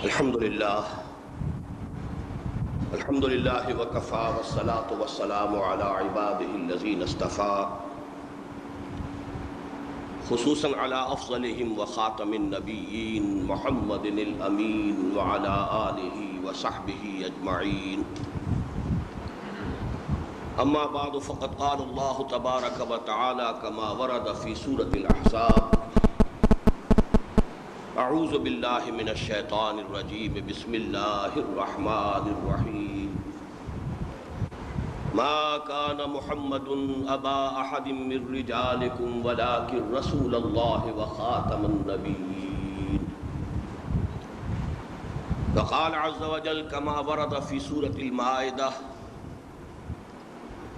الحمد لله وكفى والصلاة والسلام على عباده الذين اصطفى خصوصا على أفضلهم وخاتم النبيين محمد الأمين وعلى آله وصحبه أجمعين. أما بعد فقد قال الله تبارك وتعالى كما ورد في سورة الأحزاب: اعوذ باللہ من الشیطان الرجیم بسم اللہ الرحمن الرحیم ما كان محمد ابا احد من رجالکم ولكن رسول اللہ وخاتم النبیین. وقال عز وجل كما ورد في سورة المائدہ: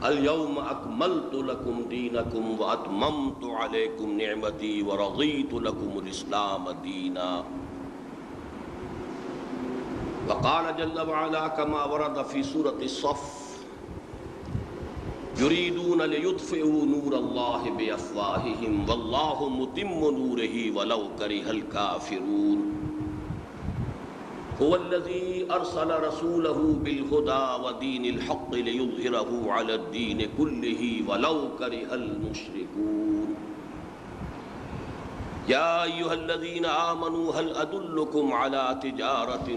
اليوم اکملت لکم دینکم واتممت علیکم نعمتی ورضیت لکم الاسلام دینا. وقال جل وعلا كما ورد في سورة الصف: يريدون ليطفئوا نور الله بأفواههم والله متم نوره ولو كره الكافرون. هو الذي أرسل رسوله بالهدى ودين الحق ليظهره على الدين كله ولو كره المشركون. يا أيها الذين آمنوا هل أدلكم على تجارة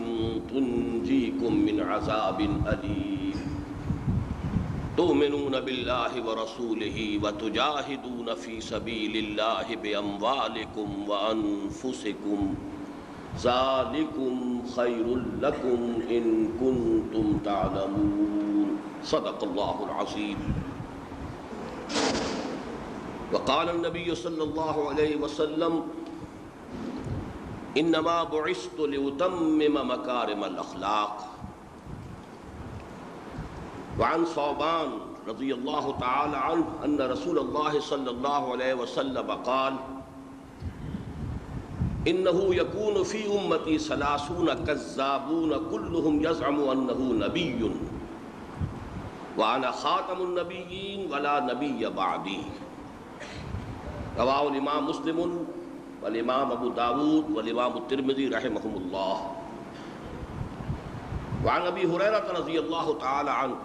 تنجيكم من عذاب أليم تؤمنون بالله ورسوله وتجاهدون في سبيل الله بأموالكم وأنفسكم ذالکم خیر لکم ان کنتم تعلمون. صدق اللہ العظیم. وقال النبی صلی اللہ علیہ وسلم: انما بعثت لأتمم مکارم الاخلاق. وعن ثوبان رضی اللہ تعالی عنہ ان رسول اللہ صلی اللہ علیہ وسلم قال: انه يكون في امتي 30 كذابون كلهم يزعم انه نبي وانا خاتم النبيين ولا نبي بعدي. رواه الامام مسلم والامام ابو داود والامام الترمذي رحمهم الله. وعن ابي هريرة رضي الله تعالى عنه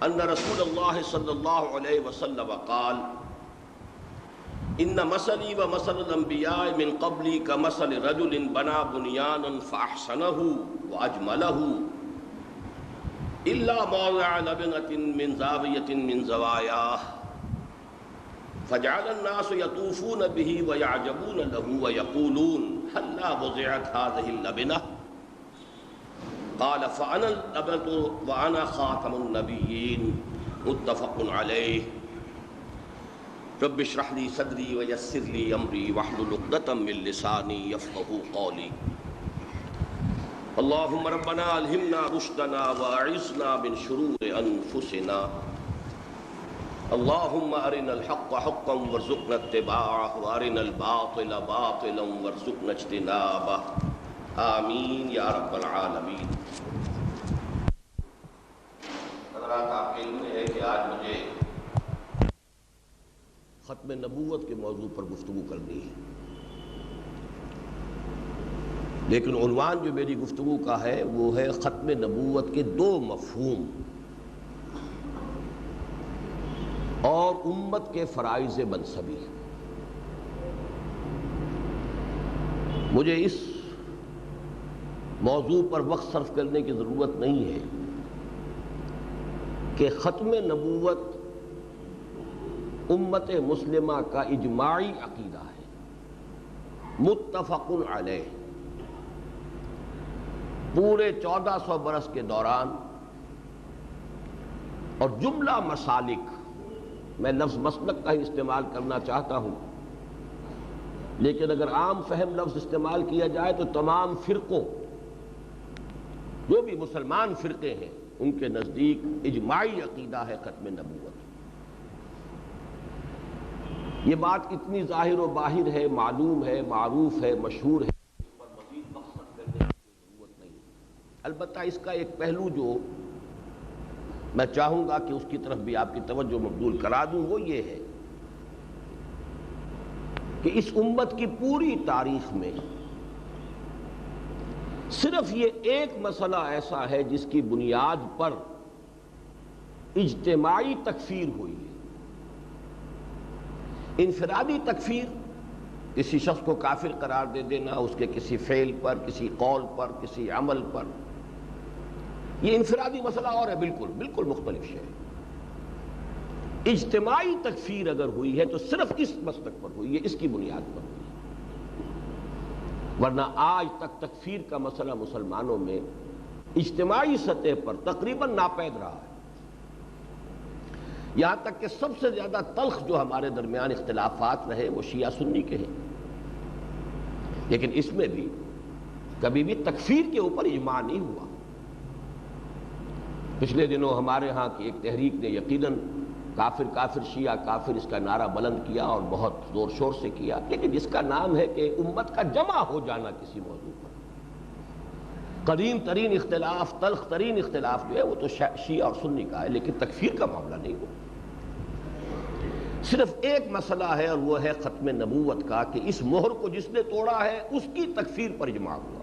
ان رسول الله صلى الله عليه وسلم قال: ان مثلی و مثل الانبیاء من قبلی کمثل رجل بنا بنیانا فاحسنه واجمله الا موضع لبنة من زاویة من زوایاه فجعل الناس يطوفون به ويعجبون له ويقولون هلا وضعت هذه اللبنة قال فانا اللبنة وانا خاتم النبيين. متفق علیہ. رب اشرح لي صدري ويسر لي امري واحلل عقدة من لساني يفقهوا قولي. اللهم ربنا الهمنا رشدنا واعصمنا من شرور انفسنا. اللهم ارنا الحق حقا وارزقنا اتباعه وارنا الباطل باطلا وارزقنا اجتنابه. آمین یا رب العالمین. حضرات، آپ کے علم ہے کہ آج مجھے ختم نبوت کے موضوع پر گفتگو کرنی ہے، لیکن عنوان جو میری گفتگو کا ہے وہ ہے ختم نبوت کے 2 مفہوم اور امت کے فرائض منصبی. مجھے اس موضوع پر وقت صرف کرنے کی ضرورت نہیں ہے کہ ختم نبوت امت مسلمہ کا اجماعی عقیدہ ہے، متفق علیہ. پورے 1400 برس کے دوران اور جملہ مسالک، میں لفظ مسلک کا ہی استعمال کرنا چاہتا ہوں، لیکن اگر عام فہم لفظ استعمال کیا جائے تو تمام فرقوں، جو بھی مسلمان فرقے ہیں، ان کے نزدیک اجماعی عقیدہ ہے ختم نبوت. یہ بات اتنی ظاہر و باہر ہے، معلوم ہے، معروف ہے، مشہور ہے، اس پر مزید مقصد کرنے کی ضرورت نہیں. البتہ اس کا ایک پہلو جو میں چاہوں گا کہ اس کی طرف بھی آپ کی توجہ مبذول کرا دوں، وہ یہ ہے کہ اس امت کی پوری تاریخ میں صرف یہ ایک مسئلہ ایسا ہے جس کی بنیاد پر اجتماعی تکفیر ہوئی ہے۔ انفرادی تکفیر، کسی شخص کو کافر قرار دے دینا اس کے کسی فعل پر، کسی قول پر، کسی عمل پر، یہ انفرادی مسئلہ اور ہے، بالکل مختلف شے ہے۔ اجتماعی تکفیر اگر ہوئی ہے تو صرف اس مسلک پر ہوئی ہے، اس کی بنیاد پر ہوئی ہے، ورنہ آج تک تکفیر کا مسئلہ مسلمانوں میں اجتماعی سطح پر تقریباً ناپید رہا ہے۔ یہاں تک کہ سب سے زیادہ تلخ جو ہمارے درمیان اختلافات رہے وہ شیعہ سنی کے ہیں، لیکن اس میں بھی کبھی بھی تکفیر کے اوپر اجماع نہیں ہوا۔ پچھلے دنوں ہمارے ہاں کی ایک تحریک نے یقیناً کافر کافر شیعہ کافر اس کا نعرہ بلند کیا اور بہت زور شور سے کیا، لیکن جس کا نام ہے کہ امت کا جمع ہو جانا کسی موضوع پر، قدیم ترین اختلاف، تلخ ترین اختلاف جو ہے وہ تو شیعہ اور سنی کا ہے، لیکن تکفیر کا معاملہ نہیں ہوا۔ صرف ایک مسئلہ ہے اور وہ ہے ختم نبوت کا، کہ اس مہر کو جس نے توڑا ہے اس کی تکفیر پر اجماع ہوا۔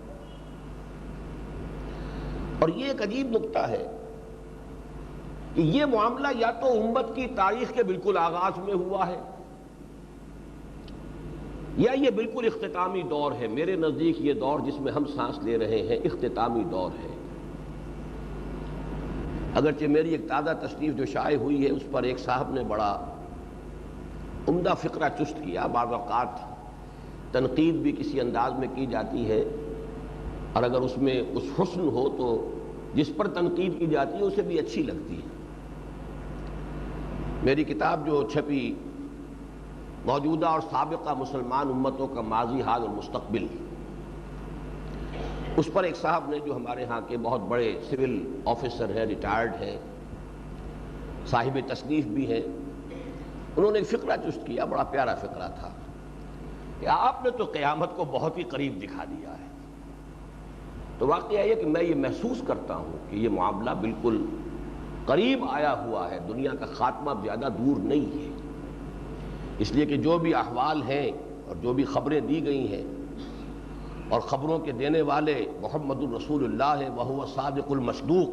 اور یہ ایک عجیب نکتہ ہے کہ یہ معاملہ یا تو امت کی تاریخ کے بالکل آغاز میں ہوا ہے یا یہ بالکل اختتامی دور ہے۔ میرے نزدیک یہ دور جس میں ہم سانس لے رہے ہیں اختتامی دور ہے۔ اگرچہ میری ایک تازہ تصنیف جو شائع ہوئی ہے اس پر ایک صاحب نے بڑا عمدہ فقرہ چست کیا۔ بعض اوقات تنقید بھی کسی انداز میں کی جاتی ہے اور اگر اس میں اس حسن ہو تو جس پر تنقید کی جاتی ہے اسے بھی اچھی لگتی ہے۔ میری کتاب جو چھپی موجودہ اور سابقہ مسلمان امتوں کا ماضی، حال اور مستقبل، اس پر ایک صاحب نے جو ہمارے ہاں کے بہت بڑے سول آفیسر ہیں، ریٹائرڈ ہیں، صاحب تصنیف بھی ہیں، انہوں نے ایک فقرہ چست کیا، بڑا پیارا فقرہ تھا کہ آپ نے تو قیامت کو بہت ہی قریب دکھا دیا ہے۔ تو واقعہ یہ کہ میں یہ محسوس کرتا ہوں کہ یہ معاملہ بالکل قریب آیا ہوا ہے، دنیا کا خاتمہ زیادہ دور نہیں ہے، اس لیے کہ جو بھی احوال ہیں اور جو بھی خبریں دی گئی ہیں اور خبروں کے دینے والے محمد الرسول اللہ ہے وہو صادق المصدوق،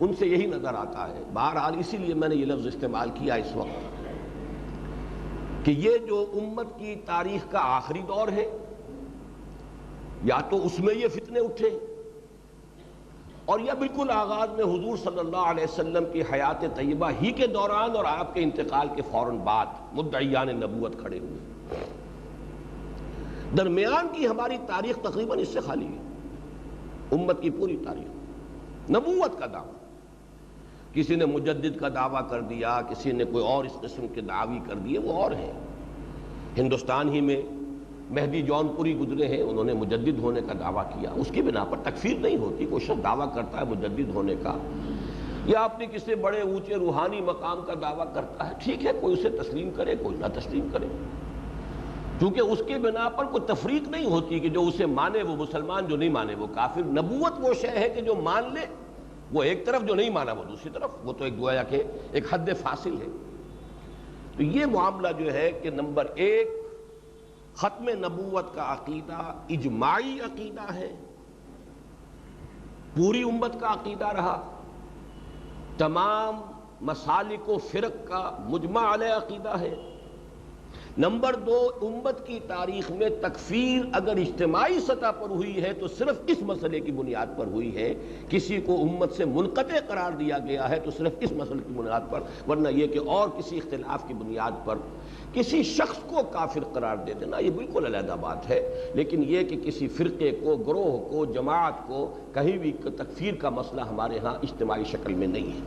ان سے یہی نظر آتا ہے۔ بہرحال اسی لیے میں نے یہ لفظ استعمال کیا اس وقت کہ یہ جو امت کی تاریخ کا آخری دور ہے، یا تو اس میں یہ فتنے اٹھے اور یا بالکل آغاز میں حضور صلی اللہ علیہ وسلم کی حیات طیبہ ہی کے دوران اور آپ کے انتقال کے فوراً بعد مدعیان نبوت کھڑے ہوئے۔ درمیان کی ہماری تاریخ تقریباً اس سے خالی ہے، امت کی پوری تاریخ نبوت کا دعویٰ، کسی نے مجدد کا دعویٰ کر دیا، کسی نے کوئی اور اس قسم کے دعوی کر دیے، وہ اور ہیں۔ ہندوستان ہی میں مہدی جون پوری گزرے ہیں، انہوں نے مجدد ہونے کا دعویٰ کیا، اس کی بنا پر تکفیر نہیں ہوتی۔ کوئی شخص دعویٰ کرتا ہے مجدد ہونے کا یا اپنی کسی بڑے اونچے روحانی مقام کا دعویٰ کرتا ہے، ٹھیک ہے، کوئی اسے تسلیم کرے کوئی نہ تسلیم کرے، کیونکہ اس کے بنا پر کوئی تفریق نہیں ہوتی کہ جو اسے مانے وہ مسلمان، جو نہیں مانے وہ کافر۔ نبوت وہ شے ہے کہ جو مان لے وہ ایک طرف، جو نہیں مانا وہ دوسری طرف، وہ تو ایک گویا کہ ایک حد فاصل ہے۔ تو یہ معاملہ جو ہے کہ نمبر ایک، ختم نبوت کا عقیدہ اجماعی عقیدہ ہے، پوری امت کا عقیدہ رہا، تمام مسالک و فرق کا مجمع علیہ عقیدہ ہے۔ نمبر دو، امت کی تاریخ میں تکفیر اگر اجتماعی سطح پر ہوئی ہے تو صرف اس مسئلے کی بنیاد پر ہوئی ہے، کسی کو امت سے منقطع قرار دیا گیا ہے تو صرف اس مسئلے کی بنیاد پر، ورنہ یہ کہ اور کسی اختلاف کی بنیاد پر کسی شخص کو کافر قرار دے دینا یہ بالکل علیحدہ بات ہے، لیکن یہ کہ کسی فرقے کو، گروہ کو، جماعت کو کہیں بھی تکفیر کا مسئلہ ہمارے ہاں اجتماعی شکل میں نہیں ہے۔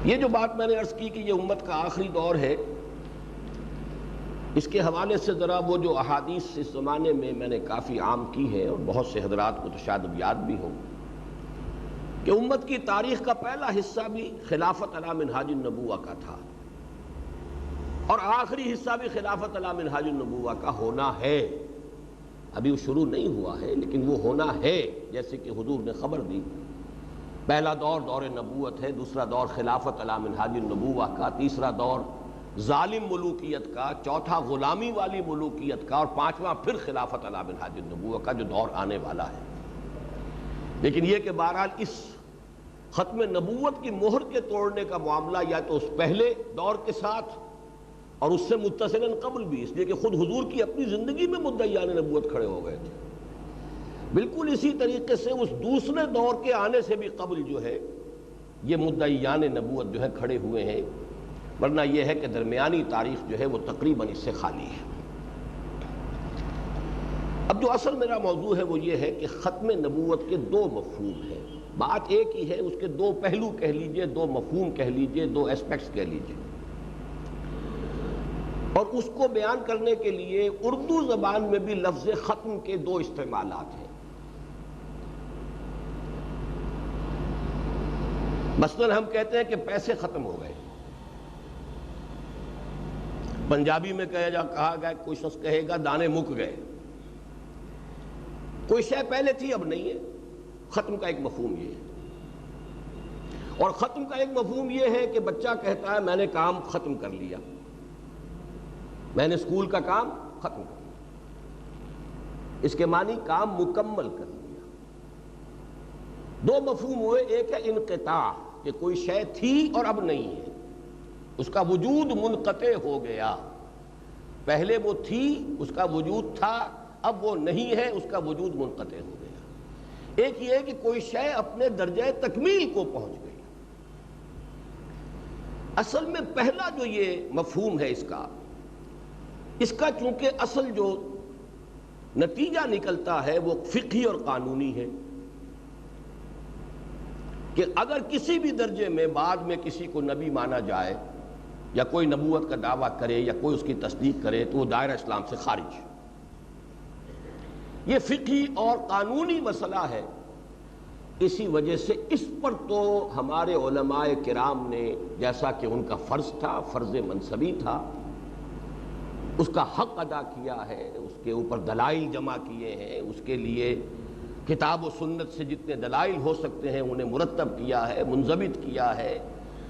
یہ جو بات میں نے عرض کی کہ یہ امت کا آخری دور ہے، اس کے حوالے سے ذرا وہ جو احادیث اس زمانے میں نے کافی عام کی ہے اور بہت سے حضرات کو تو شاید اب یاد بھی ہو کہ امت کی تاریخ کا پہلا حصہ بھی خلافت علی منہاج النبوہ کا تھا اور آخری حصہ بھی خلافت علی منہاج النبوہ کا ہونا ہے۔ ابھی وہ شروع نہیں ہوا ہے لیکن وہ ہونا ہے، جیسے کہ حضور نے خبر دی۔ پہلا دور دور نبوت ہے، دوسرا دور خلافت علی منہاج النبوہ کا، تیسرا دور ظالم ملوکیت کا، چوتھا غلامی والی ملوکیت کا، اور پانچواں پھر خلافت علی منہاج النبوہ کا جو دور آنے والا ہے۔ لیکن یہ کہ بہرحال اس ختم نبوت کی مہر کے توڑنے کا معاملہ یا تو اس پہلے دور کے ساتھ اور اس سے متصلاً قبل بھی، اس لیے کہ خود حضور کی اپنی زندگی میں مدعیان نبوت کھڑے ہو گئے تھے، بالکل اسی طریقے سے اس دوسرے دور کے آنے سے بھی قبل جو ہے یہ مدعیان نبوت جو ہے کھڑے ہوئے ہیں، ورنہ یہ ہے کہ درمیانی تاریخ جو ہے وہ تقریباً اس سے خالی ہے۔ اب جو اصل میرا موضوع ہے وہ یہ ہے کہ ختم نبوت کے دو مفہوم ہیں، بات ایک ہی ہے، اس کے دو پہلو کہہ لیجئے، دو مفہوم کہہ لیجئے، دو ایسپیکٹس کہہ لیجئے، اور اس کو بیان کرنے کے لیے اردو زبان میں بھی لفظ ختم کے دو استعمالات ہیں۔ مثلا ہم کہتے ہیں کہ پیسے ختم ہو گئے، پنجابی میں کہا گیا، کوئی شخص کہے گا دانے مک گئے، کوئی شے پہلے تھی اب نہیں ہے۔ ختم کا ایک مفہوم یہ ہے، اور ختم کا ایک مفہوم یہ ہے کہ بچہ کہتا ہے میں نے کام ختم کر لیا، میں نے اسکول کا کام ختم کر لیا، اس کے معنی کام مکمل کر لیا۔ دو مفہوم ہوئے، ایک ہے انقطاع کہ کوئی شے تھی اور اب نہیں ہے، اس کا وجود منقطع ہو گیا، پہلے وہ تھی، اس کا وجود تھا، اب وہ نہیں ہے، اس کا وجود منقطع ہو گیا۔ ایک یہ ہے کہ کوئی شے اپنے درجہ تکمیل کو پہنچ گئی۔ اصل میں پہلا جو یہ مفہوم ہے اس کا چونکہ اصل جو نتیجہ نکلتا ہے وہ فقہی اور قانونی ہے کہ اگر کسی بھی درجے میں بعد میں کسی کو نبی مانا جائے یا کوئی نبوت کا دعویٰ کرے یا کوئی اس کی تصدیق کرے تو وہ دائرہ اسلام سے خارج ہے۔ یہ فقہی اور قانونی مسئلہ ہے، اسی وجہ سے اس پر تو ہمارے علماء کرام نے جیسا کہ ان کا فرض تھا، فرض منصبی تھا، اس کا حق ادا کیا ہے، اس کے اوپر دلائل جمع کیے ہیں، اس کے لیے کتاب و سنت سے جتنے دلائل ہو سکتے ہیں انہیں مرتب کیا ہے، منضبط کیا ہے،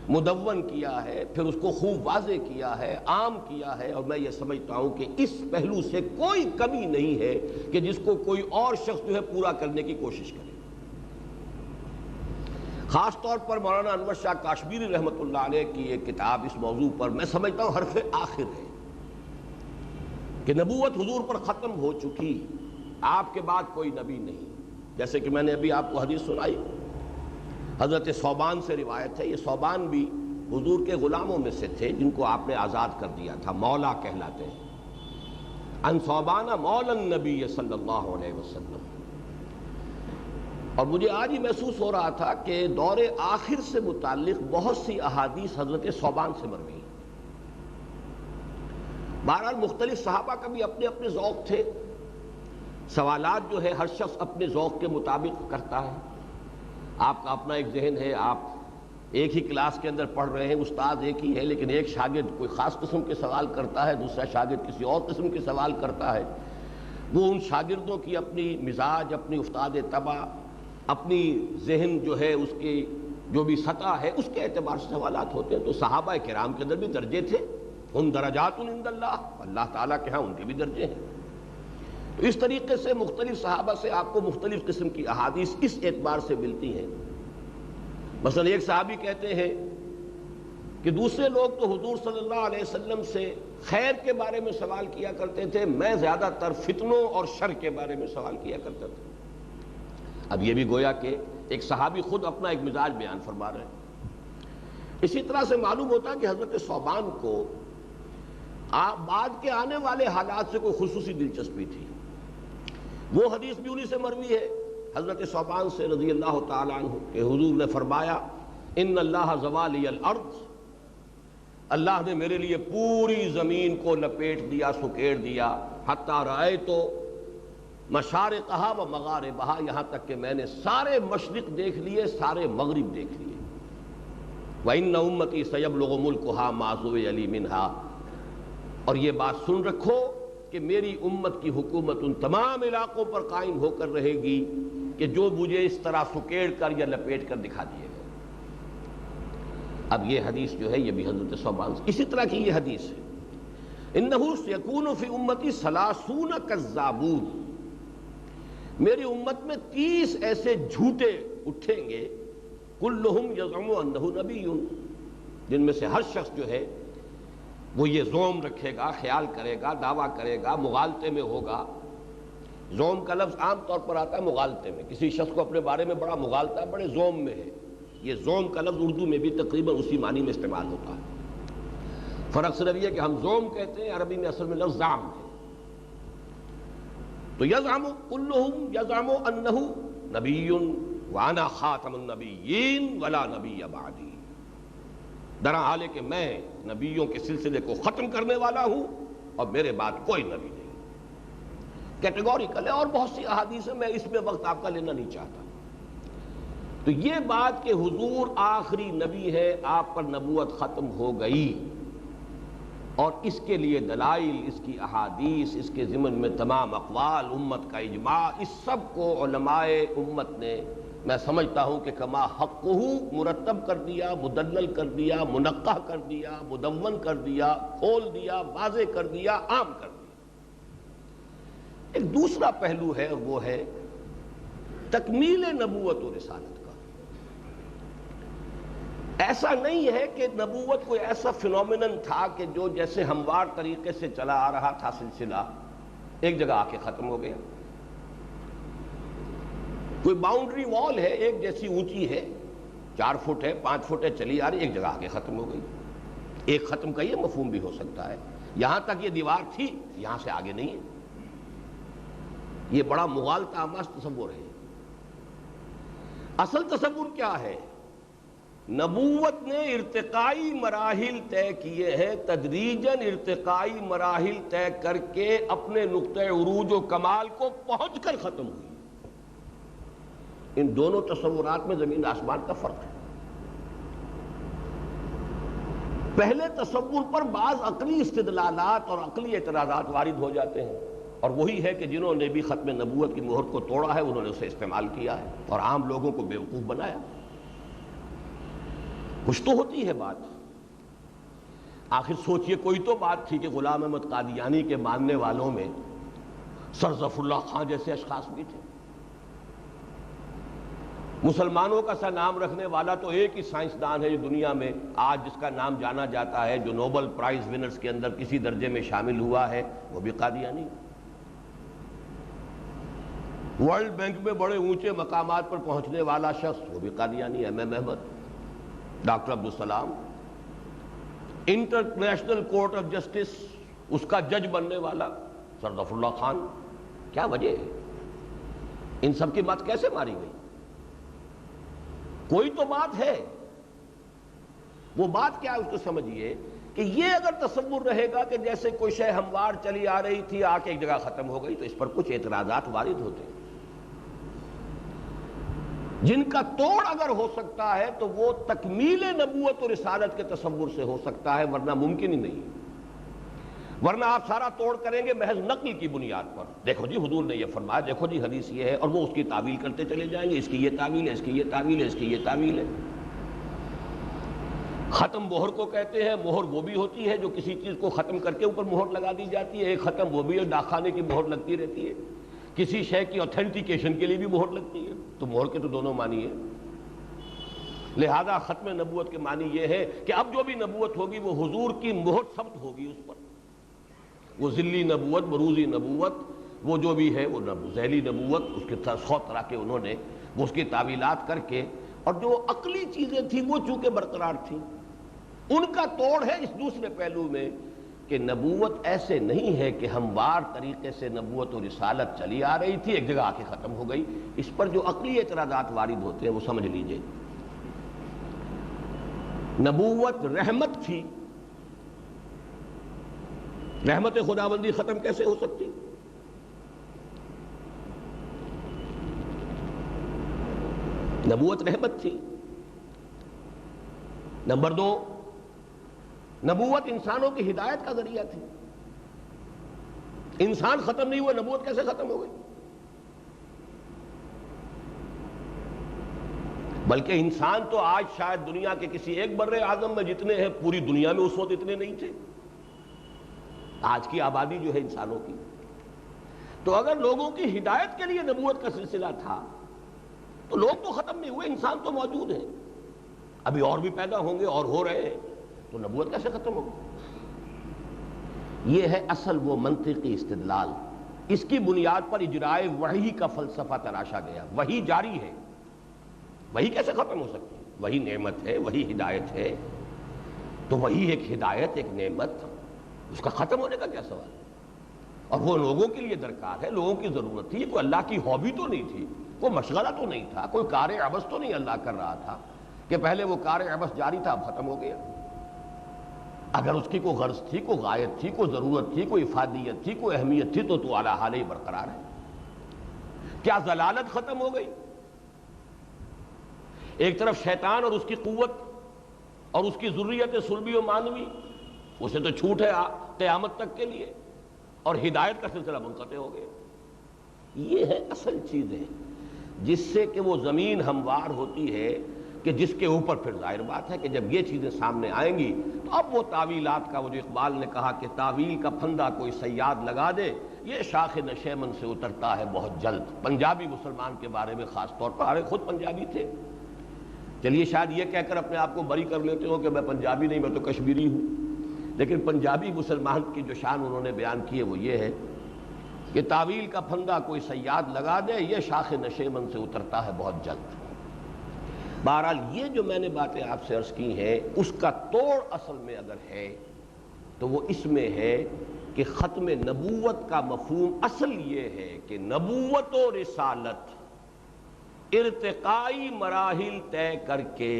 مدون کیا ہے، پھر اس کو خوب واضح کیا ہے، عام کیا ہے، اور میں یہ سمجھتا ہوں کہ اس پہلو سے کوئی کمی نہیں ہے کہ جس کو کوئی اور شخص جو ہے پورا کرنے کی کوشش کرے۔ خاص طور پر مولانا انور شاہ کاشمیری رحمۃ اللہ علیہ کی ایک کتاب اس موضوع پر میں سمجھتا ہوں حرف آخر ہے کہ نبوت حضور پر ختم ہو چکی، آپ کے بعد کوئی نبی نہیں۔ جیسے کہ میں نے ابھی آپ کو حدیث سنائی، حضرت ثوبان سے روایت ہے، یہ ثوبان بھی حضور کے غلاموں میں سے تھے جن کو آپ نے آزاد کر دیا تھا، مولا کہلاتے ہیں، ان ثوبان مولا النبی صلی اللہ علیہ وسلم۔ اور مجھے آج ہی محسوس ہو رہا تھا کہ دور آخر سے متعلق بہت سی احادیث حضرت ثوبان سے مروی ہیں۔ بہرحال مختلف صحابہ کا بھی اپنے اپنے ذوق تھے، سوالات جو ہے ہر شخص اپنے ذوق کے مطابق کرتا ہے، آپ کا اپنا ایک ذہن ہے، آپ ایک ہی کلاس کے اندر پڑھ رہے ہیں، استاد ایک ہی ہے، لیکن ایک شاگرد کوئی خاص قسم کے سوال کرتا ہے، دوسرا شاگرد کسی اور قسم کے سوال کرتا ہے، وہ ان شاگردوں کی اپنی مزاج، اپنی افتاد طبع، اپنی ذہن جو ہے اس کی جو بھی سطح ہے اس کے اعتبار سے سوالات ہوتے ہیں۔ تو صحابہ کرام کے اندر بھی درجے تھے، ہم درجات عند اللہ، اللہ تعالیٰ کے ہاں ان کے بھی درجے ہیں۔ تو اس طریقے سے مختلف صحابہ سے آپ کو مختلف قسم کی احادیث اس اعتبار سے ملتی ہیں۔ مثلا ایک صحابی کہتے ہیں کہ دوسرے لوگ تو حضور صلی اللہ علیہ وسلم سے خیر کے بارے میں سوال کیا کرتے تھے، میں زیادہ تر فتنوں اور شر کے بارے میں سوال کیا کرتا تھا۔ اب یہ بھی گویا کہ ایک صحابی خود اپنا ایک مزاج بیان فرما رہے ہیں۔ اسی طرح سے معلوم ہوتا ہے کہ حضرت ثوبان کو بعد کے آنے والے حالات سے کوئی خصوصی دلچسپی تھی۔ وہ حدیث بھی انہی سے مروی ہے حضرت ثوبان سے رضی اللہ تعالیٰ عنہ کہ حضور نے فرمایا ان اللہ زوالی الارض، اللہ نے میرے لیے پوری زمین کو لپیٹ دیا، سکیڑ دیا، حتی رأیتو مشارقہا و مغاربہا، یہاں تک کہ میں نے سارے مشرق دیکھ لیے، سارے مغرب دیکھ لیے۔ وَإِنَّ أُمَّتِي سَيَبْلُغُ مُلْكُهَا مَا زُوِيَ مِنْهَا، اور یہ بات سن رکھو کہ میری امت کی حکومت ان تمام علاقوں پر قائم ہو کر رہے گی کہ جو مجھے اس طرح سکیڑ کر یا لپیٹ کر دکھا دیے گئے۔ اب یہ حدیث جو ہے یہ بھی حضرت ثوبان سے اسی طرح کی یہ حدیث ہے، انہ یکون فی امتی 30 کذابون، میری امت میں 30 ایسے جھوٹے اٹھیں گے، کلہم یزعم انہ نبی، جن میں سے ہر شخص جو ہے وہ یہ زوم رکھے گا، خیال کرے گا، دعویٰ کرے گا، مغالطے میں ہوگا۔ زوم کا لفظ عام طور پر آتا ہے مغالطے میں، کسی شخص کو اپنے بارے میں بڑا مغالطہ ہے، بڑے زوم میں ہے۔ یہ زوم کا لفظ اردو میں بھی تقریباً اسی معنی میں استعمال ہوتا ہے، فرق صرف یہ کہ ہم زوم کہتے ہیں، عربی میں اصل میں لفظ زعم ہے۔ تو یزعم کلہم یزعم انہ نبی وانا خاتم النبیین ولا نبی بعدی، درا حال ہے کہ میں نبیوں کے سلسلے کو ختم کرنے والا ہوں اور میرے بعد کوئی نبی نہیں۔ کیٹیگوریکل ہے، اور بہت سی احادیث ہیں، میں اس میں وقت آپ کا لینا نہیں چاہتا۔ تو یہ بات کہ حضور آخری نبی ہے، آپ پر نبوت ختم ہو گئی، اور اس کے لیے دلائل، اس کی احادیث، اس کے ضمن میں تمام اقوال، امت کا اجماع، اس سب کو علماء امت نے، میں سمجھتا ہوں کہ کما حقہ مرتب کر دیا، مدلل کر دیا، منقح کر دیا، مدون کر دیا، کھول دیا، واضح کر دیا، عام کر دیا۔ ایک دوسرا پہلو ہے، وہ ہے تکمیل نبوت و رسالت کا۔ ایسا نہیں ہے کہ نبوت کوئی ایسا فینومینن تھا کہ جو جیسے ہموار طریقے سے چلا آ رہا تھا سلسلہ، ایک جگہ آ کے ختم ہو گیا۔ کوئی باؤنڈری وال ہے، ایک جیسی اونچی ہے، 4 فٹ ہے، 5 فٹ ہے، چلی آ رہی، ایک جگہ آ کے ختم ہو گئی۔ ایک ختم کا یہ مفہوم بھی ہو سکتا ہے، یہاں تک یہ دیوار تھی، یہاں سے آگے نہیں ہے۔ یہ بڑا مغالطہ آمیز تصور ہے۔ اصل تصور کیا ہے؟ نبوت نے ارتقائی مراحل طے کیے ہیں، تدریجاً ارتقائی مراحل طے کر کے اپنے نقطۂ عروج و کمال کو پہنچ کر ختم ہوئی۔ ان دونوں تصورات میں زمین آسمان کا فرق ہے۔ پہلے تصور پر بعض عقلی استدلالات اور عقلی اعتراضات وارد ہو جاتے ہیں، اور وہی ہے کہ جنہوں نے بھی ختم نبوت کی مہر کو توڑا ہے انہوں نے اسے استعمال کیا ہے اور عام لوگوں کو بیوقوف بنایا۔ کچھ تو ہوتی ہے بات، آخر سوچئے کوئی تو بات تھی کہ غلام احمد قادیانی کے ماننے والوں میں سر ظفر اللہ خان جیسے اشخاص بھی تھے۔ مسلمانوں کا سا نام رکھنے والا تو ایک ہی سائنسدان ہے جو دنیا میں آج جس کا نام جانا جاتا ہے، جو نوبل پرائز ونرز کے اندر کسی درجے میں شامل ہوا ہے، وہ بھی قادیانی۔ ورلڈ بینک میں بڑے اونچے مقامات پر پہنچنے والا شخص، وہ بھی Qadiani, M M Ahmad, doctor Abdus Salam. International court of justice اس کا جج بننے والا سر ظفر اللہ خان۔ کیا وجہ ہے؟ ان سب کی بات کیسے ماری گئی؟ کوئی تو بات ہے، وہ بات کیا ہے اس کو سمجھیے کہ یہ اگر تصور رہے گا کہ جیسے کوئی شے ہموار چلی آ رہی تھی، آ کے ایک جگہ ختم ہو گئی، تو اس پر کچھ اعتراضات وارد ہوتے ہیں، جن کا توڑ اگر ہو سکتا ہے تو وہ تکمیل نبوت اور رسالت کے تصور سے ہو سکتا ہے، ورنہ ممکن ہی نہیں۔ ورنہ آپ سارا توڑ کریں گے محض نقل کی بنیاد پر، دیکھو جی حضور نے یہ فرمایا، دیکھو جی حدیث یہ ہے، اور وہ اس کی تعویل کرتے چلے جائیں گے، اس کی یہ تعویل ہے، اس کی یہ تعویل ہے، اس کی یہ تعویل ہے۔ ختم مہر کو کہتے ہیں، مہر وہ بھی ہوتی ہے جو کسی چیز کو ختم کر کے اوپر مہر لگا دی جاتی ہے، ایک ختم وہ بھی ہے ڈاکخانے کی مہر لگتی رہتی ہے، کسی شے کی اوتھینٹیکیشن کے لیے بھی مہر لگتی ہے، تو مہر کے تو دونوں معنی ہیں۔ لہذا ختم نبوت کے معنی یہ ہے کہ اب جو بھی نبوت ہوگی وہ حضور کی مہر ثبت ہوگی اس پر، وہ ذلی نبوت، بروزی نبوت، وہ جو بھی ہے، وہ ذیلی نبوت، اس کے 100 طرح کے انہوں نے وہ اس کی تعویلات کر کے، اور جو عقلی چیزیں تھیں وہ چونکہ برقرار تھیں، ان کا توڑ ہے اس دوسرے پہلو میں کہ نبوت ایسے نہیں ہے کہ ہموار طریقے سے نبوت و رسالت چلی آ رہی تھی، ایک جگہ آ کے ختم ہو گئی۔ اس پر جو عقلی اعتراضات وارد ہوتے ہیں وہ سمجھ لیجئے۔ نبوت رحمت تھی، رحمت خداوندی ختم کیسے ہو سکتی؟ نبوت رحمت تھی۔ نمبر 2، نبوت انسانوں کی ہدایت کا ذریعہ تھی۔ انسان ختم نہیں ہوا، نبوت کیسے ختم ہو گئی؟ بلکہ انسان تو آج شاید دنیا کے کسی ایک بر اعظم میں جتنے ہیں پوری دنیا میں اس وقت اتنے نہیں تھے، آج کی آبادی جو ہے انسانوں کی. تو اگر لوگوں کی ہدایت کے لیے نبوت کا سلسلہ تھا تو لوگ تو ختم نہیں ہوئے، انسان تو موجود ہیں، ابھی اور بھی پیدا ہوں گے اور ہو رہے ہیں، تو نبوت کیسے ختم ہوگی؟ یہ ہے اصل وہ منطقی استدلال. اس کی بنیاد پر اجرائے وحی کا فلسفہ تراشا گیا. وحی جاری ہے، وحی کیسے ختم ہو سکتی ہے؟ وہی نعمت ہے، وہی ہدایت ہے، تو وہی ایک ہدایت، ایک نعمت، اس کا ختم ہونے کا کیا سوال ہے؟ اور وہ لوگوں کے لیے درکار ہے، لوگوں کی ضرورت تھی. کوئی اللہ کی ہابی تو نہیں تھی، کوئی مشغلہ تو نہیں تھا، کوئی کار عبث تو نہیں اللہ کر رہا تھا کہ پہلے وہ کار عبث جاری تھا اب ختم ہو گیا. اگر اس کی کوئی غرض تھی، کوئی غایت تھی، کوئی ضرورت تھی، کوئی افادیت تھی، کوئی اہمیت تھی تو اعلیٰ حال ہی برقرار ہے. کیا ضلالت ختم ہو گئی؟ ایک طرف شیطان اور اس کی قوت اور اس کی ذریت سلبی و مانوی، اسے تو چھوٹ ہے قیامت تک کے لیے، اور ہدایت کا سلسلہ منقطع ہو گیا. یہ ہے اصل چیزیں جس سے کہ وہ زمین ہموار ہوتی ہے، کہ جس کے اوپر پھر ظاہر بات ہے کہ جب یہ چیزیں سامنے آئیں گی تو اب وہ تعویلات کا، وہ جو اقبال نے کہا کہ تعویل کا پھندا کوئی صیاد لگا دے، یہ شاخ نشیمن سے اترتا ہے بہت جلد. پنجابی مسلمان کے بارے میں خاص طور پر، ارے خود پنجابی تھے، چلیے شاید یہ کہہ کر اپنے آپ کو بری کر لیتے ہو کہ میں پنجابی نہیں، میں تو کشمیری ہوں، لیکن پنجابی مسلمان کی جو شان انہوں نے بیان کی ہے وہ یہ ہے کہ تعویل کا پھندا کوئی صیاد لگا دے، یہ شاخ نشیمن سے اترتا ہے بہت جلد. بہرحال یہ جو میں نے باتیں آپ سے عرض کی ہیں، اس کا توڑ اصل میں اگر ہے تو وہ اس میں ہے کہ ختم نبوت کا مفہوم اصل یہ ہے کہ نبوت و رسالت ارتقائی مراحل طے کر کے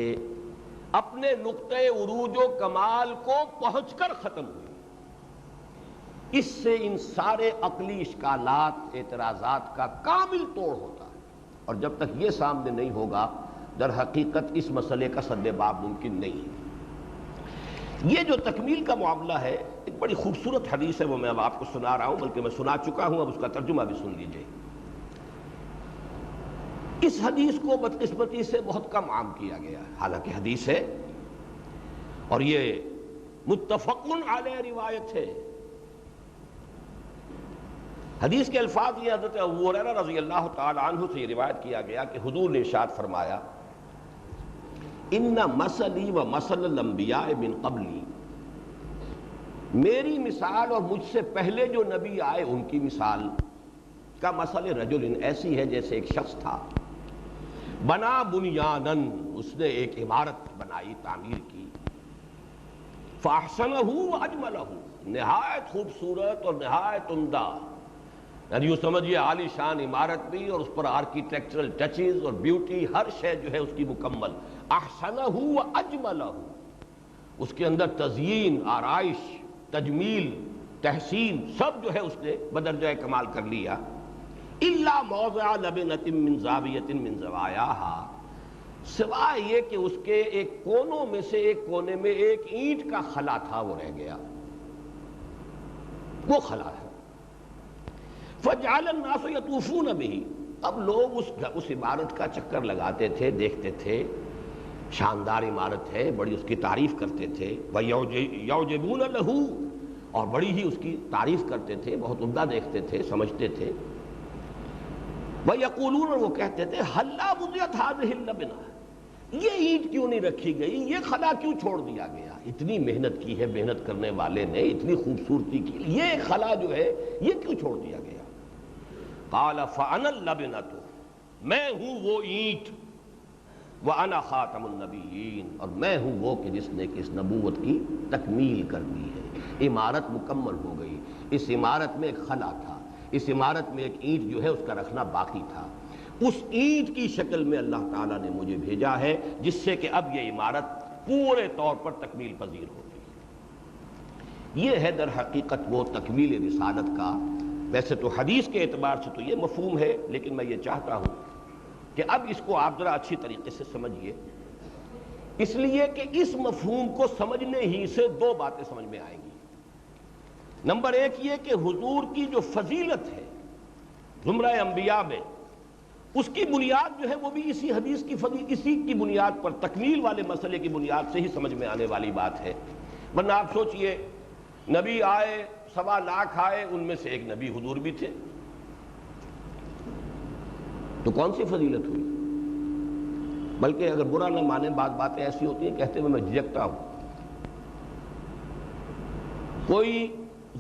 اپنے نقطۂ عروج و کمال کو پہنچ کر ختم ہوئی. اس سے ان سارے عقلی اشکالات، اعتراضات کا کامل توڑ ہوتا ہے، اور جب تک یہ سامنے نہیں ہوگا در حقیقت اس مسئلے کا سد باب ممکن نہیں ہے. یہ جو تکمیل کا معاملہ ہے، ایک بڑی خوبصورت حدیث ہے، وہ میں اب آپ کو سنا رہا ہوں، بلکہ میں سنا چکا ہوں، اب اس کا ترجمہ بھی سن لیجئے. اس حدیث کو بدقسمتی سے بہت کم عام کیا گیا ہے، حالانکہ حدیث ہے اور یہ متفق علیہ روایت ہے. حدیث کے الفاظ یہ حضرت ابو ہریرہ رضی اللہ تعالی عنہ سے یہ روایت کیا گیا کہ حضور نے ارشاد فرمایا، ان مثلی و مثل الانبیاء من قبلی، میری مثال اور مجھ سے پہلے جو نبی آئے ان کی مثال کا مثل رجل ایسی ہے جیسے ایک شخص تھا، بنا بنیانن، اس نے ایک عمارت بنائی، تعمیر کی، فاحسنہ واجملہ، نہایت خوبصورت اور نہایت عمدہ، یعنی یوں سمجھئے عالی شان عمارت بھی اور اس پر آرکیٹیکچرل ٹچز اور بیوٹی، ہر شے جو ہے اس کی مکمل. احسنہ واجملہ، اس کے اندر تزیین، آرائش، تجمیل، تحسین سب جو ہے اس نے بدرجہ کمال کر لیا. الا موضع لبنۃ من زاویۃ من زوایاہا، سوائے یہ کہ اس کے ایک کونوں میں سے ایک کونے میں ایک اینٹ کا خلا تھا، وہ رہ گیا، وہ خلا ہے. فجعل الناس یطوفون بہ، اب لوگ اس عمارت کا چکر لگاتے تھے، دیکھتے تھے، شاندار عمارت ہے، بڑی اس کی تعریف کرتے تھے، وَيَعْجَبُونَ لَهُ، اور بڑی ہی اس کی تعریف کرتے تھے، بہت عمدہ دیکھتے تھے، سمجھتے تھے. وَيَقُولُونَ، اور وہ کہتے تھے، هَلَّا بُنِيَتْ هَذِهِ اللَّبْنَةُ، یہ اینٹ کیوں نہیں رکھی گئی، یہ خلا کیوں چھوڑ دیا گیا، اتنی محنت کی ہے محنت کرنے والے نے، اتنی خوبصورتی کی، یہ خلا جو ہے یہ کیوں چھوڑ دیا گیا. قال فانا اللبنۃ، میں ہوں وہ اینٹ، وانا خاتم النبیین، اور میں ہوں وہ کہ جس نے کہ اس نبوت کی تکمیل کر دی ہے. عمارت مکمل ہو گئی، اس عمارت میں ایک خلا تھا، اس عمارت میں ایک اینٹ جو ہے اس کا رکھنا باقی تھا، اس اینٹ کی شکل میں اللہ تعالیٰ نے مجھے بھیجا ہے جس سے کہ اب یہ عمارت پورے طور پر تکمیل پذیر ہو گئی. یہ ہے در حقیقت وہ تکمیل رسالت کا. ویسے تو حدیث کے اعتبار سے تو یہ مفہوم ہے، لیکن میں یہ چاہتا ہوں کہ اب اس کو آپ ذرا اچھی طریقے سے سمجھیے، اس لیے کہ اس مفہوم کو سمجھنے ہی سے دو باتیں سمجھ میں آئیں گی. نمبر ایک یہ کہ حضور کی جو فضیلت ہے زمرہ انبیاء میں، اس کی بنیاد جو ہے وہ بھی اسی حدیث کی اسی کی بنیاد پر، تکمیل والے مسئلے کی بنیاد سے ہی سمجھ میں آنے والی بات ہے۔ ورنہ آپ سوچئے، نبی آئے، 1.25 لاکھ آئے، ان میں سے ایک نبی حضور بھی تھے، تو کون سی فضیلت ہوئی؟ بلکہ اگر برا نہ مانے، بعض باتیں ایسی ہوتی ہیں کہتے ہوئے میں جھجکتا ہوں، کوئی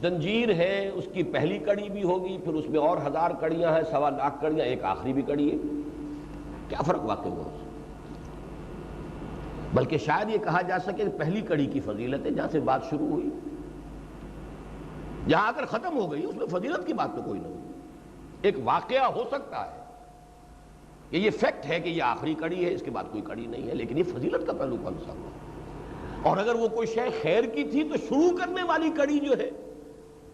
زنجیر ہے، اس کی پہلی کڑی بھی ہوگی، پھر اس میں اور 1000 کڑیاں ہیں، 1.25 لاکھ کڑیاں، ایک آخری بھی کڑی ہے، کیا فرق واقع ہوا؟ بلکہ شاید یہ کہا جا سکے کہ پہلی کڑی کی فضیلت ہے، جہاں سے بات شروع ہوئی، جہاں اگر ختم ہو گئی اس میں فضیلت کی بات تو کوئی نہ ہوئی۔ ایک واقعہ ہو سکتا ہے کہ یہ فیکٹ ہے کہ یہ آخری کڑی ہے، اس کے بعد کوئی کڑی نہیں ہے، لیکن یہ فضیلت کا پہلو کون سا ہوا؟ اور اگر وہ کوئی شے خیر کی تھی تو شروع کرنے والی کڑی جو ہے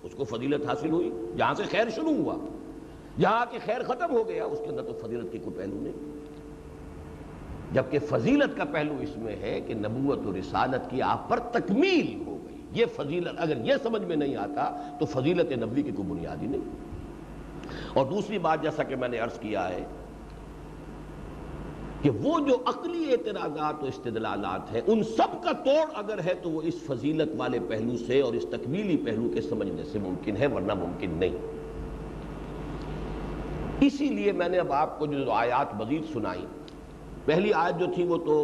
اس کو فضیلت حاصل ہوئی، جہاں سے خیر شروع ہوا، جہاں کہ خیر ختم ہو گیا، اس کے اندر تو فضیلت کی کوئی پہلو نہیں۔ جبکہ فضیلت کا پہلو اس میں ہے کہ نبوت و رسالت کی آپ پر تکمیل ہو گئی۔ یہ فضیلت اگر یہ سمجھ میں نہیں آتا تو فضیلت نبوی کی کوئی بنیاد ہی نہیں۔ اور دوسری بات، جیسا کہ میں نے عرض کیا ہے کہ وہ جو عقلی اعتراضات و استدلالات ہیں، ان سب کا توڑ اگر ہے تو وہ اس فضیلت والے پہلو سے اور اس تکمیلی پہلو کے سمجھنے سے ممکن ہے، ورنہ ممکن نہیں۔ اسی لیے میں نے اب آپ کو جو آیات مزید سنائی، پہلی آیت جو تھی وہ تو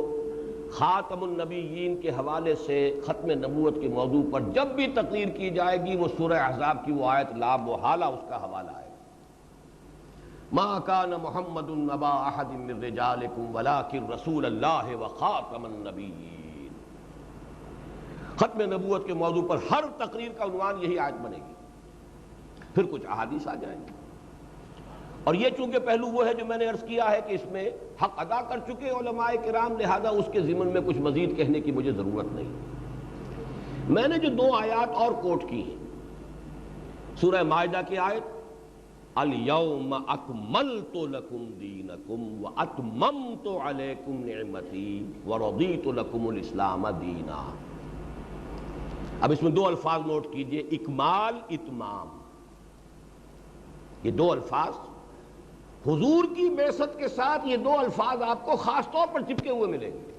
خاتم النبیین کے حوالے سے ختم نبوت کے موضوع پر جب بھی تقریر کی جائے گی وہ سورہ احزاب کی وہ آیت لا محالہ اس کا حوالہ ہے۔ ما کان محمد ابا احد من رجالکم ولکن رسول اللہ وخاتم النبیین۔ ختم نبوت کے موضوع پر ہر تقریر کا عنوان یہی آیت بنے گی، پھر کچھ احادیث آ جائیں گی۔ اور یہ چونکہ پہلو وہ ہے جو میں نے عرض کیا ہے کہ اس میں حق ادا کر چکے علماء کرام، لہذا اس کے ضمن میں کچھ مزید کہنے کی مجھے ضرورت نہیں۔ میں نے جو 2 آیات اور کوٹ کی ہیں، سورہ مائدہ کی آیت الَّيَوْمَ أَكْمَلْتُ لَكُمْ دِينَكُمْ وَأَتْمَمْتُ عَلَيْكُمْ نِعْمَتِي وَرَضِيتُ لَكُمُ الْإِسْلَامَ دِينًا۔ اب اس میں 2 الفاظ نوٹ کیجئے، اکمال، اتمام۔ یہ 2 الفاظ حضور کی بعثت کے ساتھ، یہ 2 الفاظ آپ کو خاص طور پر چپکے ہوئے ملیں گے۔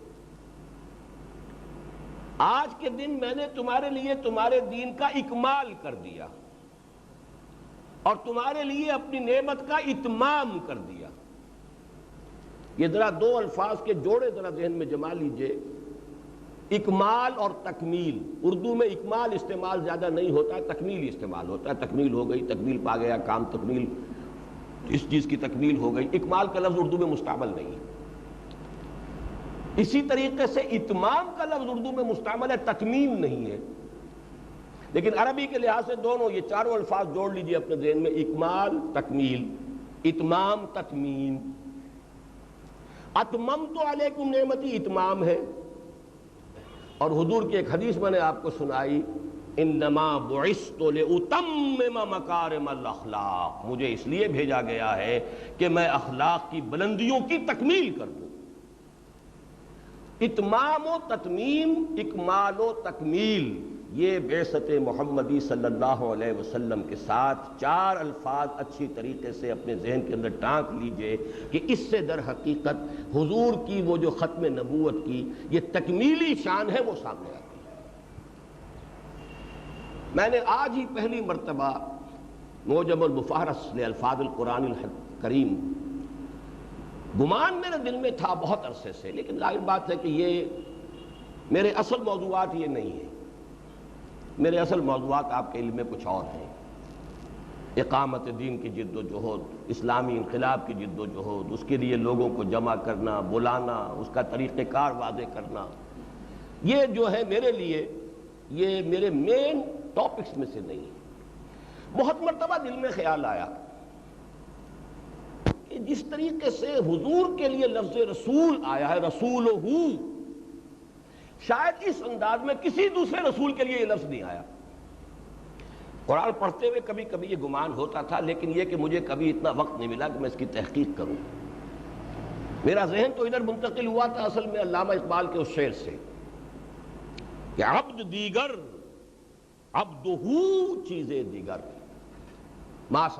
آج کے دن میں نے تمہارے لیے تمہارے دین کا اکمال کر دیا اور تمہارے لیے اپنی نعمت کا اتمام کر دیا۔ یہ ذرا 2 الفاظ کے جوڑے ذرا ذہن میں جما لیجئے، اکمال اور تکمیل۔ اردو میں اکمال استعمال زیادہ نہیں ہوتا ہے، تکمیل استعمال ہوتا ہے۔ تکمیل ہو گئی، تکمیل پا گیا کام، تکمیل، اس چیز کی تکمیل ہو گئی۔ اکمال کا لفظ اردو میں مستعمل نہیں ہے۔ اسی طریقے سے اتمام کا لفظ اردو میں مستعمل ہے، تتمیم نہیں ہے۔ لیکن عربی کے لحاظ سے دونوں یہ چاروں الفاظ جوڑ لیجئے اپنے ذہن میں، اکمال تکمیل، اتمام تتمیم۔ اتممت علیکم نعمتی اتمام ہے، اور حضور کی ایک حدیث میں نے آپ کو سنائی، انما بعثت لاتمم مکارم الاخلاق، مجھے اس لیے بھیجا گیا ہے کہ میں اخلاق کی بلندیوں کی تکمیل کر دوں۔ اتمام و تتمیم، اکمال و تکمیل، یہ بعثت محمدی صلی اللہ علیہ وسلم کے ساتھ 4 الفاظ اچھی طریقے سے اپنے ذہن کے اندر ٹانک لیجئے کہ اس سے در حقیقت حضور کی وہ جو ختم نبوت کی یہ تکمیلی شان ہے وہ سامنے آتی ہے۔ میں نے آج ہی پہلی مرتبہ معجم المفہرس لالفاظ القرآن الکریم، گمان میرے دل میں تھا بہت عرصے سے، لیکن ظاہر بات ہے کہ یہ میرے اصل موضوعات یہ نہیں ہیں۔ میرے اصل موضوعات آپ کے علم میں کچھ اور ہیں، اقامت دین کی جد و جہد، اسلامی انقلاب کی جد و جہد، اس کے لیے لوگوں کو جمع کرنا، بلانا، اس کا طریقہ کار واضح کرنا، یہ جو ہے میرے لیے یہ میرے مین ٹاپکس میں سے نہیں ہے۔ بہت مرتبہ دل میں خیال آیا کہ جس طریقے سے حضور کے لیے لفظ رسول آیا ہے، رسولہ، شاید اس انداز میں کسی دوسرے رسول کے لیے یہ لفظ نہیں آیا۔ قرآن پڑھتے ہوئے کبھی کبھی یہ گمان ہوتا تھا، لیکن یہ کہ مجھے کبھی اتنا وقت نہیں ملا کہ میں اس کی تحقیق کروں۔ میرا ذہن تو ادھر منتقل ہوا تھا اصل میں علامہ اقبال کے اس شعر سے کہ عبد دیگر عبدہو چیزیں دیگر،